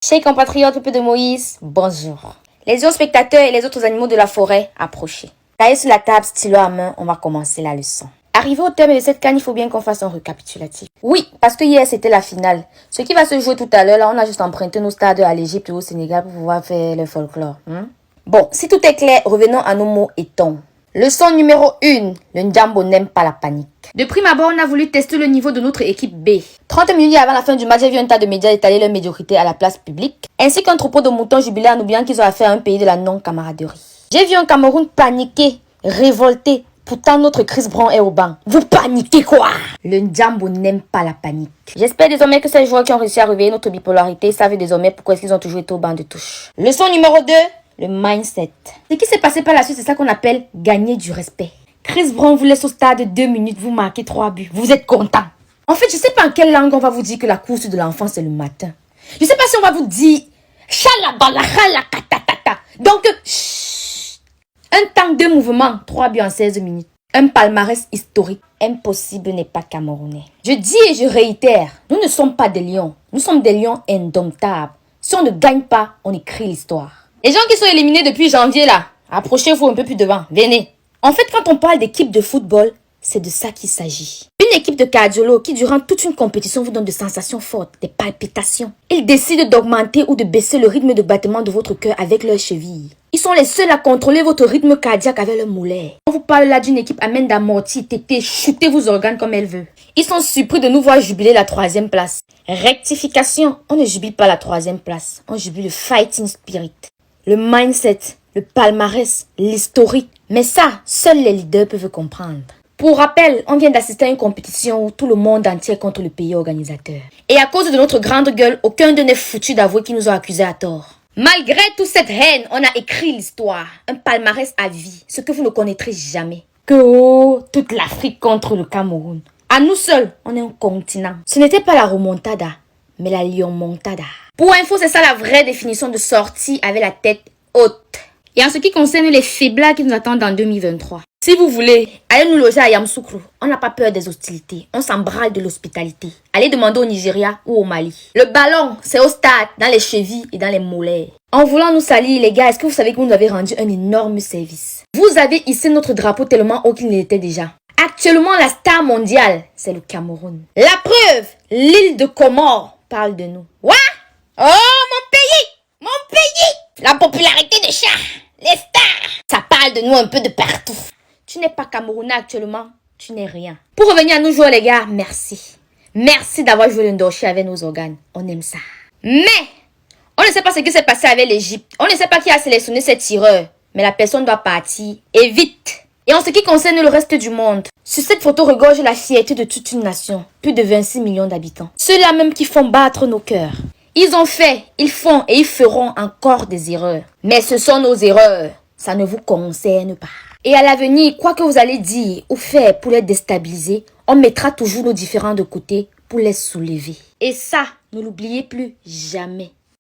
Chers compatriotes, peuple de Moïse, bonjour. Les autres spectateurs et les autres animaux de la forêt, approchez. Cahier sur la table, stylo à main, on va commencer la leçon. Arrivé au terme de cette canne, il faut bien qu'on fasse un récapitulatif. Oui, parce que hier c'était la finale. Ce qui va se jouer tout à l'heure, là, on a juste emprunté nos stades à l'Égypte et au Sénégal pour pouvoir faire le folklore. Bon, si tout est clair, revenons à nos mots et tons. Leçon numéro 1. Le Ndjambo n'aime pas la panique. De prime abord, on a voulu tester le niveau de notre équipe B. 30 minutes avant la fin du match, j'ai vu un tas de médias étaler leur médiocrité à la place publique, ainsi qu'un troupeau de moutons jubilés en oubliant qu'ils ont affaire à un pays de la non-camaraderie. J'ai vu un Cameroun paniqué, révolté. Pourtant, notre Chris Brown est au banc. Vous paniquez quoi? Le Ndjambo n'aime pas la panique. J'espère désormais que ces joueurs qui ont réussi à réveiller notre bipolarité savent désormais pourquoi est-ce qu'ils ont toujours été au banc de touche. Leçon numéro 2. Le mindset. Ce qui s'est passé par la suite, c'est ça qu'on appelle gagner du respect. Chris Brown vous laisse au stade 2 minutes, vous marquez 3 buts. Vous êtes content. En fait, je sais pas en quelle langue on va vous dire que la course de l'enfant, c'est le matin. Je sais pas si on va vous dire Chalabala, donc, un temps de mouvement, 3 buts en 16 minutes. Un palmarès historique. Impossible n'est pas camerounais. Je dis et je réitère, nous ne sommes pas des lions. Nous sommes des lions indomptables. Si on ne gagne pas, on écrit l'histoire. Les gens qui sont éliminés depuis janvier là, approchez-vous un peu plus devant, venez. En fait, quand on parle d'équipe de football, c'est de ça qu'il s'agit. Une équipe de cardiologues qui, durant toute une compétition, vous donne des sensations fortes, des palpitations. Ils décident d'augmenter ou de baisser le rythme de battement de votre cœur avec leurs chevilles. Ils sont les seuls à contrôler votre rythme cardiaque avec leur moulaire. On vous parle là d'une équipe amène d'amortir, téter, chuter vos organes comme elle veut. Ils sont surpris de nous voir jubiler la 3e place. Rectification, on ne jubile pas la 3e place, on jubile le fighting spirit. Le mindset, le palmarès, l'historique. Mais ça, seuls les leaders peuvent comprendre. Pour rappel, on vient d'assister à une compétition où tout le monde entier est contre le pays organisateur. Et à cause de notre grande gueule, aucun d'eux n'est foutu d'avouer qu'ils nous ont accusés à tort. Malgré toute cette haine, on a écrit l'histoire. Un palmarès à vie, ce que vous ne connaîtrez jamais. Que toute l'Afrique contre le Cameroun. À nous seuls, on est un continent. Ce n'était pas la remontada, mais la lionmontada. Pour info, c'est ça la vraie définition de sortie avec la tête haute. Et en ce qui concerne les faiblards qui nous attendent en 2023, si vous voulez, allez nous loger à Yamoussoukro. On n'a pas peur des hostilités. On s'embralle de l'hospitalité. Allez demander au Nigeria ou au Mali. Le ballon, c'est au stade, dans les chevilles et dans les mollets. En voulant nous salir, les gars, est-ce que vous savez que vous nous avez rendu un énorme service? Vous avez hissé notre drapeau tellement haut qu'il ne l'était déjà. Actuellement, la star mondiale, c'est le Cameroun. La preuve, l'île de Comores parle de nous. What? Oh, mon pays! Mon pays! La popularité des chats! Les stars! Ça parle de nous un peu de partout. Tu n'es pas Camerounais actuellement, tu n'es rien. Pour revenir à nos joueurs, les gars, merci. Merci d'avoir joué le ndoché avec nos organes. On aime ça. Mais, on ne sait pas ce qui s'est passé avec l'Égypte. On ne sait pas qui a sélectionné ces tireurs. Mais la personne doit partir. Et vite. Et en ce qui concerne le reste du monde, sur cette photo regorge la fierté de toute une nation. Plus de 26 millions d'habitants. Ceux-là même qui font battre nos cœurs. Ils ont fait, ils font et ils feront encore des erreurs. Mais ce sont nos erreurs. Ça ne vous concerne pas. Et à l'avenir, quoi que vous allez dire ou faire pour les déstabiliser, on mettra toujours nos différends de côté pour les soulever. Et ça, ne l'oubliez plus jamais.